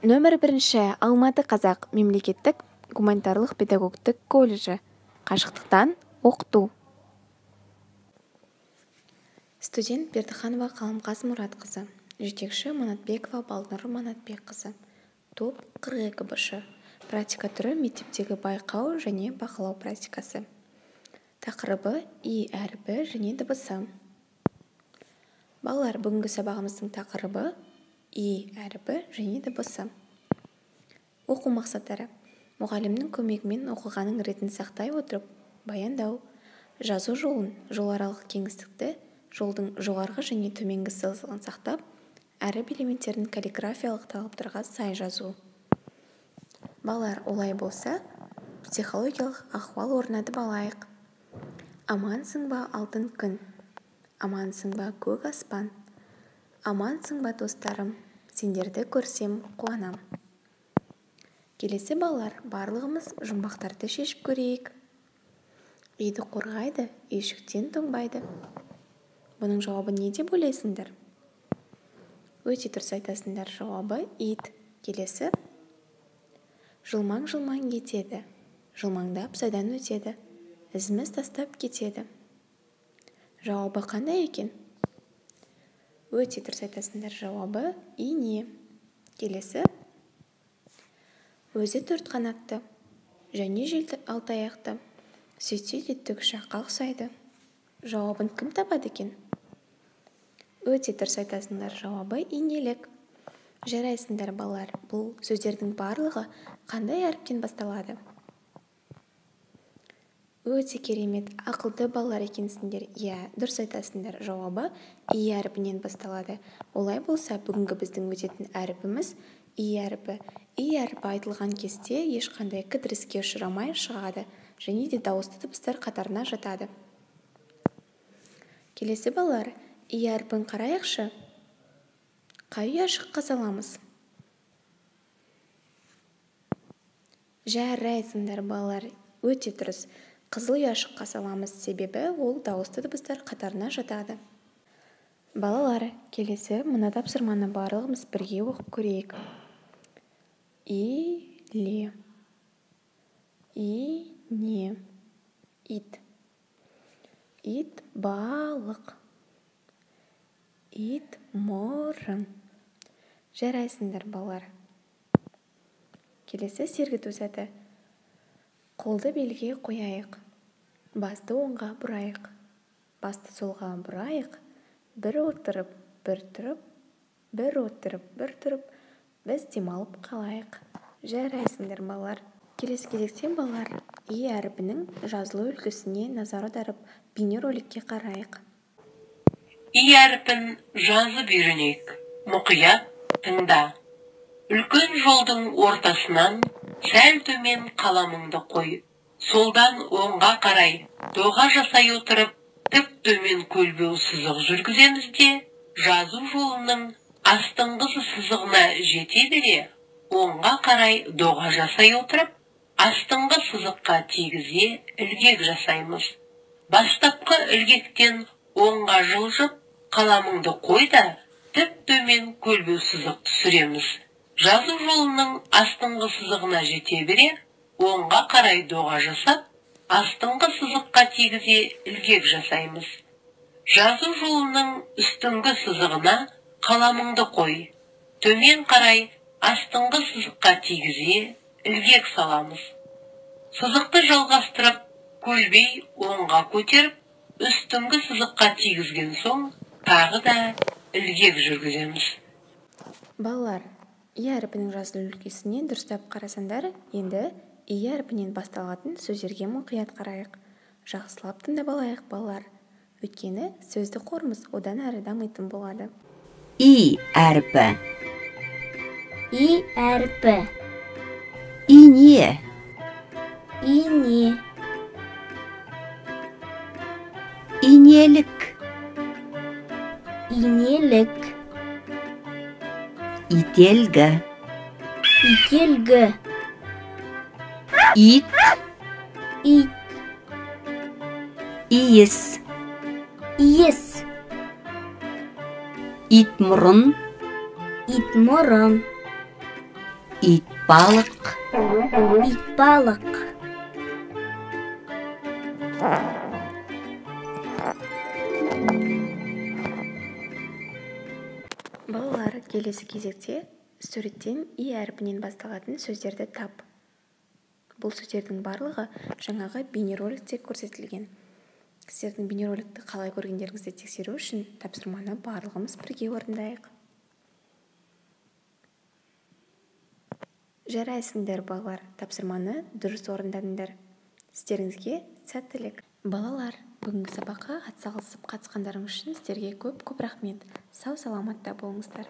Нөмір 1 Алматы Қазақ мемлекеттік гуманитарлық педагогтік колледжі. Қашықтықтан оқыту. Студент Бердіханова Қаламқас Мұратқызы. Жетекші Манатбекова Балнұр Манатбекқызы. Топ 42 б. Практика түрі мектептегі байқау және бақылау практикасы. Тақырыбы И әріпі және дыбысы. Балалар, бүгінгі сабағымыздың тақырыбы И әріпі және дыбысы. Оқу мақсаттары. Мұғалімнің көмегімен оқығаның ретін сақтай отырып, баяндау, жазу жолын, жоларалық кеңістікті, жолдың жоғарғы және төменгі сызығын сақтап, әріп элементтерін каллиграфиялық талаптарға сай жазу. Балалар, олай болса, психологиялық ахуал орнатып алайық. Амансың ба алтын күн? Амансың ба көк аспан? Амансың ба достарым? Сендерді көрсем қуанам. Келесі балалар, барлығымыз жұмбақтарды шешіп көрейік. Үйді қорғайды, үйшіктен тоңбайды. Бұның жауабы не деп ойлайсыңдар? Өте дұрыс айтасыңдар. Жауабы ит. Келесі. Жылмаң-жылмаң етеді. Жылмаңдап сайдан өтеді. Ізіміз тастап кетеді. Жауабы қандай екен? Өте дұрыс айтасыңдар. Жауабы ине. Келесі. Өзі төрт қанатты, және желді алты аяқты. Сөйтсе де тікұшаққа ұқсайды. Жауабын кім табады екен? Өте дұрыс айтасыңдар. Жауабы инелік. Жарайсыңдар балалар. Бұл сөздердің барлығы қандай әріптен басталады? Өте керемет, ақылды балалар екенсіңдер. Иә, дұрыс айтасыңдар. Жауабы И әріпінен басталады. Олай болса, бүгінгі біздің өтетін әріпіміз И әріпі. И әріпі айтылған кезде ешқандай кідіріске ұшырамай шығады, және де дауысты дыбыстар қатарына жатады. Келесі балалар, И әріпін қарайықшы. Қай ұяшыққа саламыз? Жарайсыңдар балалар. Өте дұрыс. Қызыл ұяшыққа саламыз, себебі ол дауысты дыбыстар қатарына жатады. Балалар, келесі мына тапсырманы барлығымыз бірге оқып көрейік. Иле, ине, ит. Ит балық. Ит мұрын. Жарайсыңдар балалар. Келесі сергіту сәті. Қолды белге қояйық. Басты оңға бұрайық. Басты солға бұрайық. Бір отырып, бір тұрып, бір отырып, бір тұрып, біз демалып қалайық. Жарайсыңдар балалар. Келесі кезекте балалар, И әріпінің жазылу үлгісіне назар аударып, бейнероликке қарайық. И әріпін жазып үйренейік. Мұқият тыңда. Үлкен жолдың ортасынан сәл төмен қаламыңды қой. Солдан оңға қарай доға жасай отырып, тіп төмен көлбеу сызық жүргіземіз де, жазу жолының астыңғы сызығына жете бере, оңға қарай доға жасай отырып, астыңғы сызыққа тигізе ілгек жасаймыз. Бастапқы ілгектен оңға жылжып, қаламыңды қой да, тіп төмен көлбеу сызық түсіреміз. Жазу жолының астыңғы сызығына жете бере, оңға қарай доға жасап, астыңғы сызыққа тигізе ілгек жасаймыз. Жазу жолының үстіңгі сызығына қаламыңды қой. Төмен қарай астыңғы сызыққа тигізе ілгек саламыз. Сызықты жалғастырып, көлбей оңға көтеріп, үстіңгі сызыққа тигізген соң, тағы да ілгек жүргіземіз. Балалар, И әріпінің жазылу үлгісіне дұрыстап қарасаңдар, енді И әріпінен басталатын сөздерге мұқият қарайық. Жақсылап тыңдап алайық балалар. Өйткені сөзді қорымыз одан әрі дамитын болады. И әріпі. И әріпі. Ине. Ине. Инелік. Инелік. Ителгі. Ителгі. Ит. Ит. Иіс. Иіс. Ит мұрын. Ит мұрын. итбалық, итбалық, Балалар, келесі кезекте суреттен и әрпінен басталатын сөздерді тап. Бұл сөздердің барлығы жаңағы бейнероликте көрсетілген. Сіздердің бейнероликті қалай көргендеріңізді тексеру үшін тапсырманы барлығымыз бірге орындайық. Жарайсыңдар, балалар, тапсырманы дұрыс орындадыңдар. Сіздеріңізге сәттілік. Балалар, бүгінгі сабаққа атсалысып қатысқандарың үшін сіздерге көп рахмет. Сау саламатта болыңыздар.